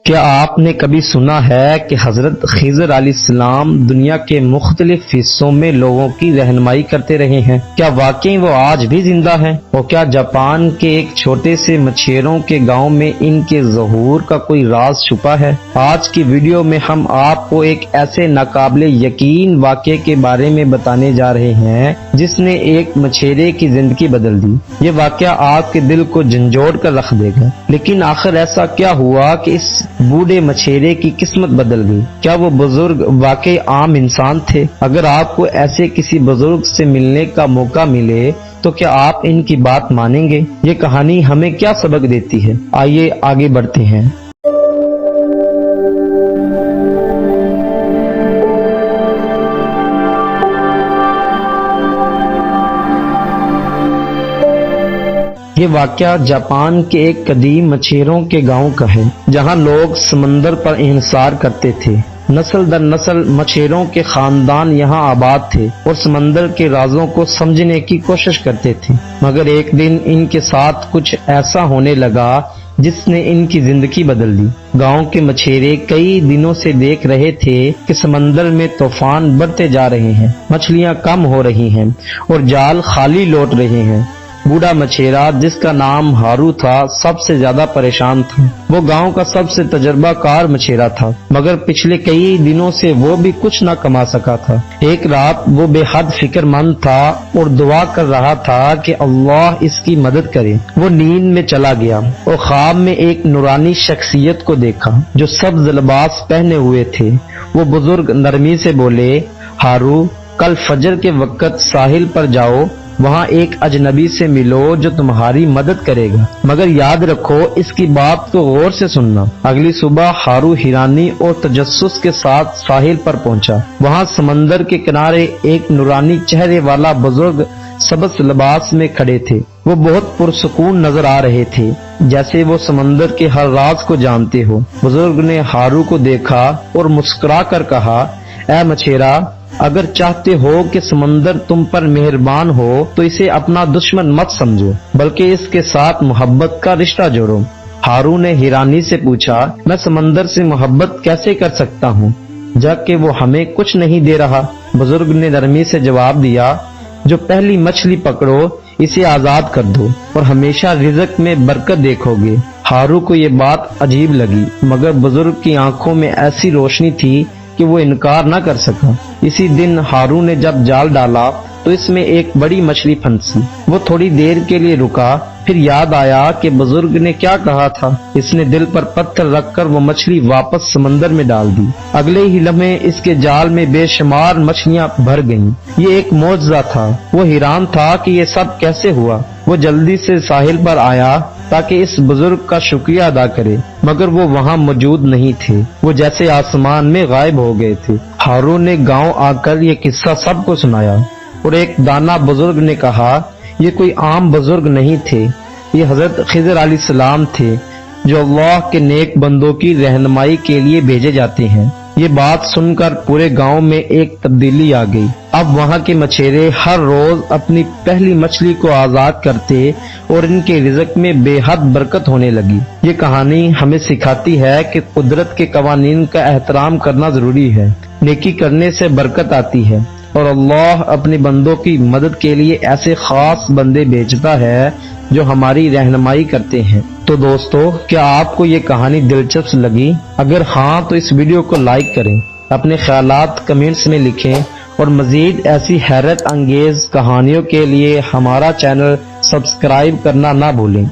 کیا آپ نے کبھی سنا ہے کہ حضرت خضر علیہ السلام دنیا کے مختلف حصوں میں لوگوں کی رہنمائی کرتے رہے ہیں؟ کیا واقعی وہ آج بھی زندہ ہیں؟ اور کیا جاپان کے ایک چھوٹے سے مچھیروں کے گاؤں میں ان کے ظہور کا کوئی راز چھپا ہے؟ آج کی ویڈیو میں ہم آپ کو ایک ایسے ناقابل یقین واقعے کے بارے میں بتانے جا رہے ہیں جس نے ایک مچھیرے کی زندگی بدل دی۔ یہ واقعہ آپ کے دل کو جھنجھوڑ کر رکھ دے گا۔ لیکن آخر ایسا کیا ہوا کہ اس بوڑھے مچھیرے کی قسمت بدل گئی؟ کیا وہ بزرگ واقعی عام انسان تھے؟ اگر آپ کو ایسے کسی بزرگ سے ملنے کا موقع ملے تو کیا آپ ان کی بات مانیں گے؟ یہ کہانی ہمیں کیا سبق دیتی ہے؟ آئیے آگے بڑھتے ہیں۔ یہ واقعہ جاپان کے ایک قدیم مچھیروں کے گاؤں کا ہے، جہاں لوگ سمندر پر انحصار کرتے تھے۔ نسل در نسل مچھیروں کے خاندان یہاں آباد تھے اور سمندر کے رازوں کو سمجھنے کی کوشش کرتے تھے، مگر ایک دن ان کے ساتھ کچھ ایسا ہونے لگا جس نے ان کی زندگی بدل دی۔ گاؤں کے مچھیرے کئی دنوں سے دیکھ رہے تھے کہ سمندر میں طوفان بڑھتے جا رہے ہیں، مچھلیاں کم ہو رہی ہیں اور جال خالی لوٹ رہے ہیں۔ بوڑھا مچھیرا، جس کا نام ہارو تھا، سب سے زیادہ پریشان تھا۔ وہ گاؤں کا سب سے تجربہ کار مچھیرا تھا، مگر پچھلے کئی دنوں سے وہ بھی کچھ نہ کما سکا تھا۔ ایک رات وہ بے حد فکر مند تھا اور دعا کر رہا تھا کہ اللہ اس کی مدد کرے۔ وہ نیند میں چلا گیا اور خواب میں ایک نورانی شخصیت کو دیکھا جو سبز لباس پہنے ہوئے تھے۔ وہ بزرگ نرمی سے بولے، ہارو، کل فجر کے وقت ساحل پر جاؤ، وہاں ایک اجنبی سے ملو جو تمہاری مدد کرے گا، مگر یاد رکھو اس کی بات کو غور سے سننا۔ اگلی صبح ہارو حیرانی اور تجسس کے ساتھ ساحل پر پہنچا۔ وہاں سمندر کے کنارے ایک نورانی چہرے والا بزرگ سبز لباس میں کھڑے تھے۔ وہ بہت پرسکون نظر آ رہے تھے، جیسے وہ سمندر کے ہر راز کو جانتے ہو۔ بزرگ نے ہارو کو دیکھا اور مسکرا کر کہا، اے مچھیرا، اگر چاہتے ہو کہ سمندر تم پر مہربان ہو تو اسے اپنا دشمن مت سمجھو، بلکہ اس کے ساتھ محبت کا رشتہ جوڑو۔ ہارو نے حیرانی سے پوچھا، میں سمندر سے محبت کیسے کر سکتا ہوں جبکہ وہ ہمیں کچھ نہیں دے رہا؟ بزرگ نے نرمی سے جواب دیا، جو پہلی مچھلی پکڑو اسے آزاد کر دو اور ہمیشہ رزق میں برکت دیکھو گے۔ ہارو کو یہ بات عجیب لگی، مگر بزرگ کی آنکھوں میں ایسی روشنی تھی کہ وہ انکار نہ کر سکا۔ اسی دن ہارو نے جب جال ڈالا تو اس میں ایک بڑی مچھلی پھنسی۔ وہ تھوڑی دیر کے لیے رکا، پھر یاد آیا کہ بزرگ نے کیا کہا تھا۔ اس نے دل پر پتھر رکھ کر وہ مچھلی واپس سمندر میں ڈال دی۔ اگلے ہی لمحے اس کے جال میں بے شمار مچھلیاں بھر گئیں۔ یہ ایک معجزہ تھا۔ وہ حیران تھا کہ یہ سب کیسے ہوا۔ وہ جلدی سے ساحل پر آیا تاکہ اس بزرگ کا شکریہ ادا کرے، مگر وہ وہاں موجود نہیں تھے۔ وہ جیسے آسمان میں غائب ہو گئے تھے۔ ہارو نے گاؤں آ کر یہ قصہ سب کو سنایا اور ایک دانا بزرگ نے کہا، یہ کوئی عام بزرگ نہیں تھے، یہ حضرت خضر علیہ السلام تھے جو اللہ کے نیک بندوں کی رہنمائی کے لیے بھیجے جاتے ہیں۔ یہ بات سن کر پورے گاؤں میں ایک تبدیلی آ گئی۔ اب وہاں کے مچھیرے ہر روز اپنی پہلی مچھلی کو آزاد کرتے اور ان کے رزق میں بے حد برکت ہونے لگی۔ یہ کہانی ہمیں سکھاتی ہے کہ قدرت کے قوانین کا احترام کرنا ضروری ہے۔ نیکی کرنے سے برکت آتی ہے اور اللہ اپنے بندوں کی مدد کے لیے ایسے خاص بندے بھیجتا ہے جو ہماری رہنمائی کرتے ہیں۔ تو دوستو، کیا آپ کو یہ کہانی دلچسپ لگی؟ اگر ہاں تو اس ویڈیو کو لائک کریں، اپنے خیالات کمنٹس میں لکھیں اور مزید ایسی حیرت انگیز کہانیوں کے لیے ہمارا چینل سبسکرائب کرنا نہ بھولیں۔